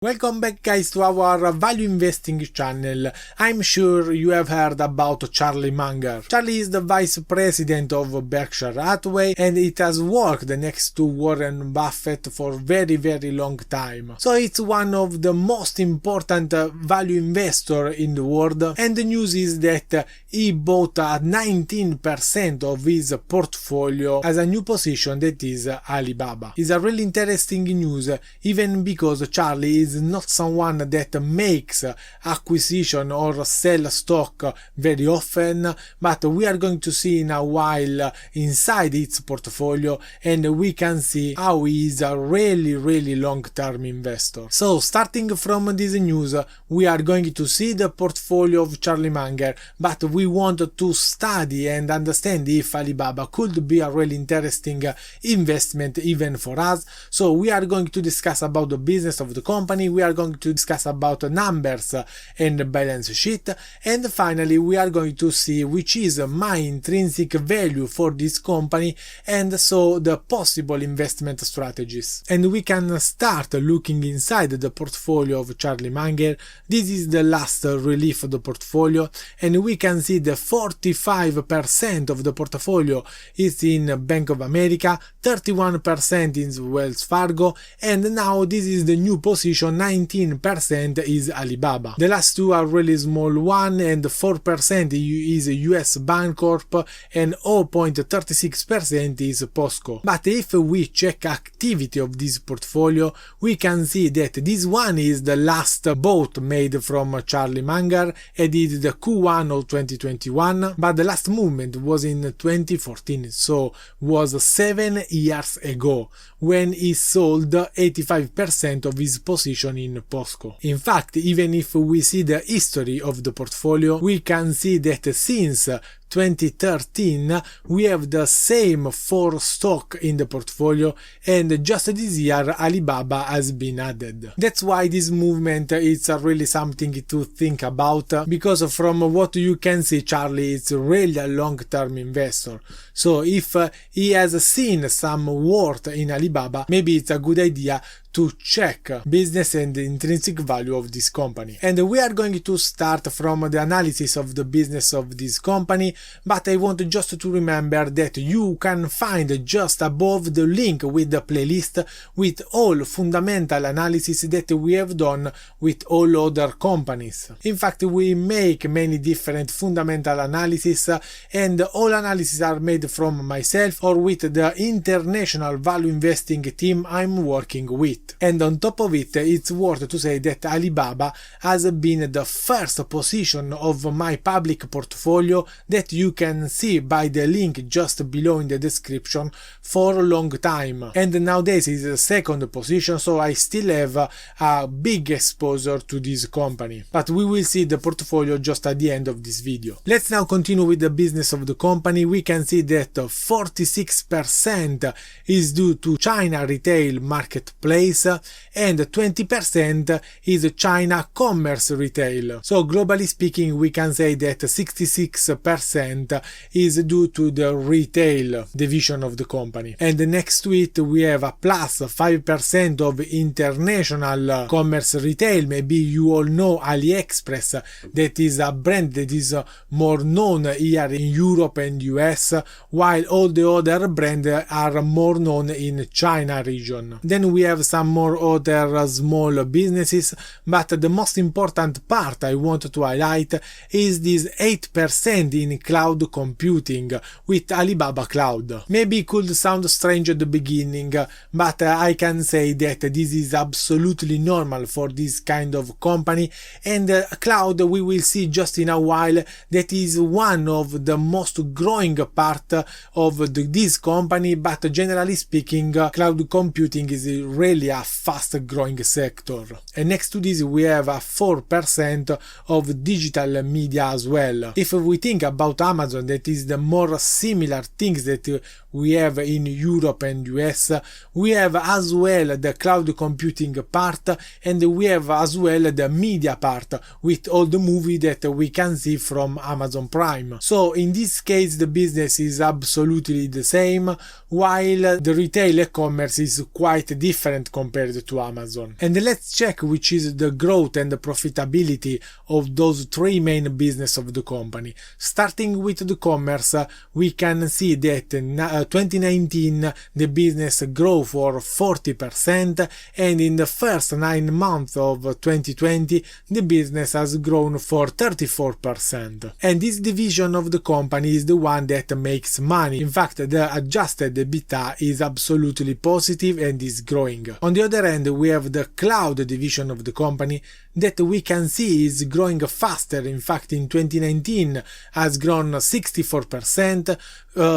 Welcome back guys to our value investing channel. I'm sure you have heard about Charlie Munger. Charlie is the vice president of Berkshire Hathaway and it has worked next to Warren Buffett for very long time. So it's one of the most important value investor in the world, and the news is that he bought 19% of his portfolio as a new position, that is Alibaba. It's a really interesting news, even because Charlie is not someone that makes acquisition or sell stock very often, but we are going to see in a while inside its portfolio, and we can see how he is a really long-term investor. So starting from this news, we are going to see the portfolio of Charlie Munger, but we want to study and understand if Alibaba could be a really interesting investment even for us. So we are going to discuss about the business of the company, we are going to discuss about numbers and balance sheet, and finally we are going to see which is my intrinsic value for this company, and so the possible investment strategies. And we can start looking inside the portfolio of Charlie Munger. This is the last relief of the portfolio, and we can see the 45% of the portfolio is in Bank of America, 31% in Wells Fargo, and now this is the new position, 19% is Alibaba. The last two are really small one, and 4% is US Bancorp and 0.36% is POSCO. But if we check activity of this portfolio, we can see that this one is the last bought made from Charlie Munger, and it is the Q1 of 2021, but the last movement was in 2014, so was 7 years ago, when he sold 85% of his position in POSCO. In fact, even if we see the history of the portfolio, we can see that since 2013 we have the same 4 stock in the portfolio, and just this year Alibaba has been added. That's why this movement is really something to think about, because from what you can see, Charlie is really a long-term investor. So if he has seen some worth in Alibaba, maybe it's a good idea to check business and intrinsic value of this company. And we are going to start from the analysis of the business of this company, but I want just to remember that you can find just above the link with the playlist with all fundamental analysis that we have done with all other companies. In fact, we make many different fundamental analysis, and all analyses are made from myself or with the international value investing team I'm working with. And on top of it, it's worth to say that Alibaba has been the first position of my public portfolio that you can see by the link just below in the description for a long time. And nowadays is the second position, so I still have a big exposure to this company. But we will see the portfolio just at the end of this video. Let's now continue with the business of the company. We can see that 46% is due to China retail marketplace, and 20% is China commerce retail. So globally speaking, we can say that 66% is due to the retail division of the company. And next to it we have a plus 5% of international commerce retail. Maybe you all know AliExpress, that is a brand that is more known here in Europe and US, while all the other brands are more known in China region. Then we have some more other small businesses, but the most important part I want to highlight is this 8% in cloud computing with Alibaba Cloud. Maybe it could sound strange at the beginning, but I can say that this is absolutely normal for this kind of company, and cloud, we will see just in a while, that is one of the most growing part of this company, but generally speaking, cloud computing is really a fast growing sector. And next to this we have a 4% of digital media as well. If we think about Amazon, that is the more similar things that we have in Europe and US. We have as well the cloud computing part, and we have as well the media part with all the movie that we can see from Amazon Prime. So in this case the business is absolutely the same, while the retail e-commerce is quite different compared to Amazon. And let's check which is the growth and the profitability of those three main business of the company. Starting with the commerce, we can see that in 2019 the business grew for 40%, and in the first 9 months of 2020 the business has grown for 34%. And this division of the company is the one that makes money. In fact, the adjusted EBITDA is absolutely positive and is growing. On the other hand, we have the cloud division of the company that we can see is growing faster. In fact, in 2019 has grown 64%,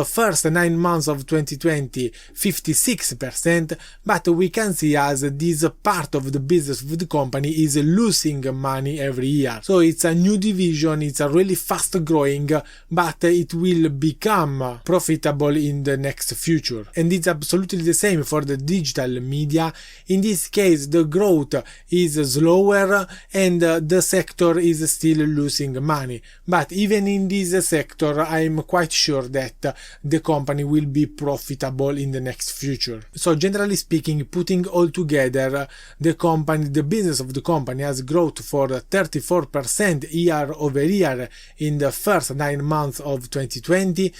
first 9 months of 2020 56%, but we can see as this part of the business of the company is losing money every year. So it's a new division, it's a really fast growing, but it will become profitable in the next future. And it's absolutely the same for the digital media. In this case the growth is slower and the sector is still losing money, but even in this sector I'm quite sure that the company will be profitable in the next future. So generally speaking, putting all together, the business of the company has growth for 34% year over year in the first 9 months of 2020,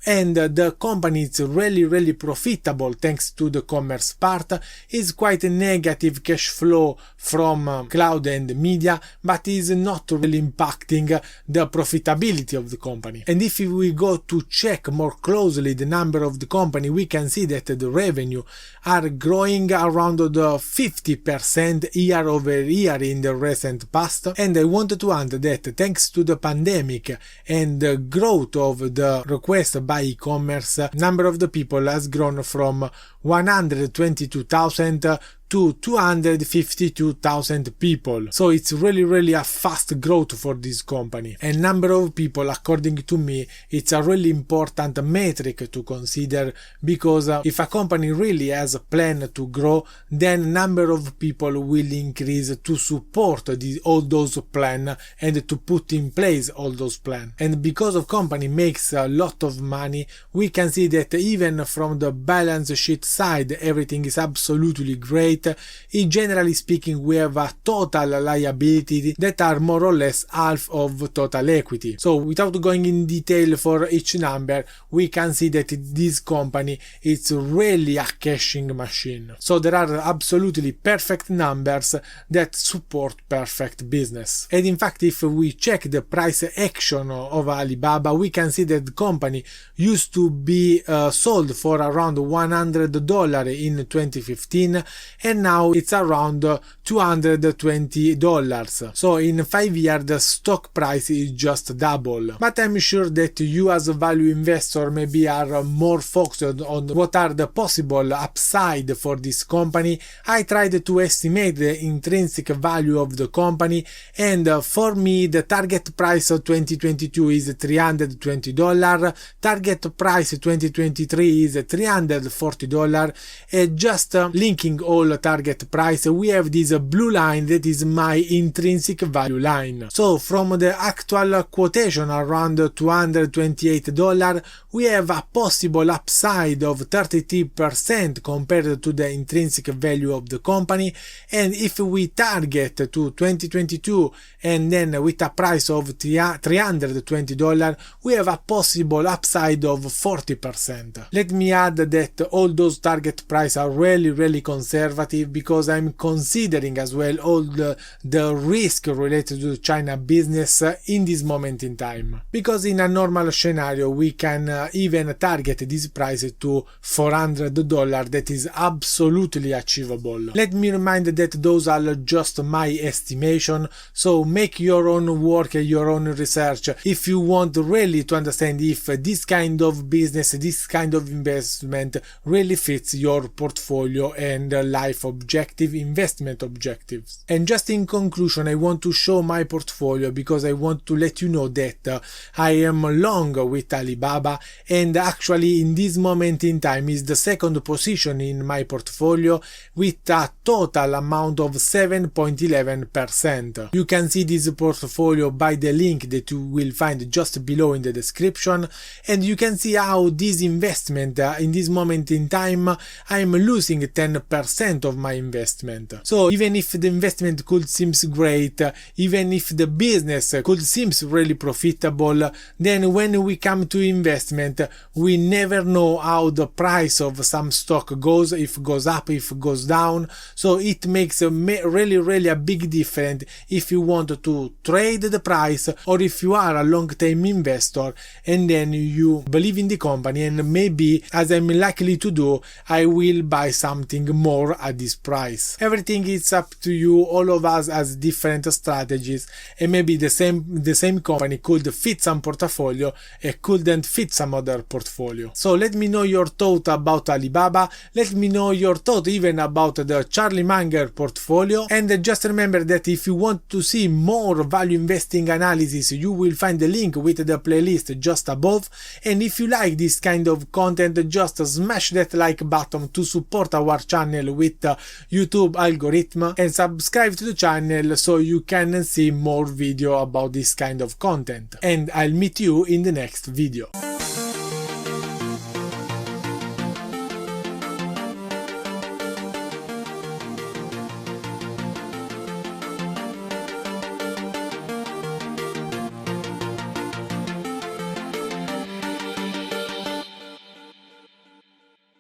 and the company is really profitable thanks to the commerce part. Is quite a negative cash flow from cloud and media, but is not really impacting the profitability of the company. And if we go to check more closely the number of the company, we can see that the revenue are growing around the 50% year over year in the recent past. And I wanted to add that thanks to the pandemic and the growth of the request by e-commerce, number of the people has grown from 122,000 to 252,000 people. So it's really a fast growth for this company. And number of people, according to me, it's a really important metric to consider, because if a company really has a plan to grow, then number of people will increase to support all those plans and to put in place all those plans. And because a company makes a lot of money, we can see that even from the balance sheet side everything is absolutely great. Generally speaking, we have a total liability that are more or less half of total equity. So without going in detail for each number, we can see that this company is really a cashing machine. So there are absolutely perfect numbers that support perfect business. And in fact, if we check the price action of Alibaba, we can see that the company used to be sold for around $100 in 2015, and now it's around $220. So in 5 years the stock price is just double. But I'm sure that you as a value investor maybe are more focused on what are the possible upside for this company. I tried to estimate the intrinsic value of the company, and for me the target price of 2022 is $320, target price 2023 is $340, and just linking all target price, we have this blue line that is my intrinsic value line. So from the actual quotation around $228, we have a possible upside of 33% compared to the intrinsic value of the company. And if we target to 2022 and then with a price of $320, we have a possible upside of 40%. Let me add that all those target prices are really conservative, because I'm considering as well all the risk related to China business in this moment in time. Because in a normal scenario we can even target this price to $400, that is absolutely achievable. Let me remind that those are just my estimation, so make your own work, your own research if you want really to understand if this kind of business, this kind of investment really fits your portfolio and life life objective, investment objectives. And just in conclusion, I want to show my portfolio because I want to let you know that I am long with Alibaba, and actually in this moment in time is the second position in my portfolio with a total amount of 7.11%. You can see this portfolio by the link that you will find just below in the description, and you can see how this investment in this moment in time I am losing 10% of my investment. So even if the investment could seem great, even if the business could seem really profitable, then when we come to investment we never know how the price of some stock goes, if it goes up, if it goes down. So it makes a really a big difference if you want to trade the price or if you are a long-term investor and then you believe in the company, and maybe, as I'm likely to do, I will buy something more at this price. Everything is up to you. All of us has different strategies, and maybe the same company could fit some portfolio and couldn't fit some other portfolio. So let me know your thought about Alibaba. Let me know your thought even about the Charlie Munger portfolio. And just remember that if you want to see more value investing analysis, you will find the link with the playlist just above. And if you like this kind of content, just smash that like button to support our channel with the YouTube algorithm, and subscribe to the channel so you can see more video about this kind of content. And I'll meet you in the next video.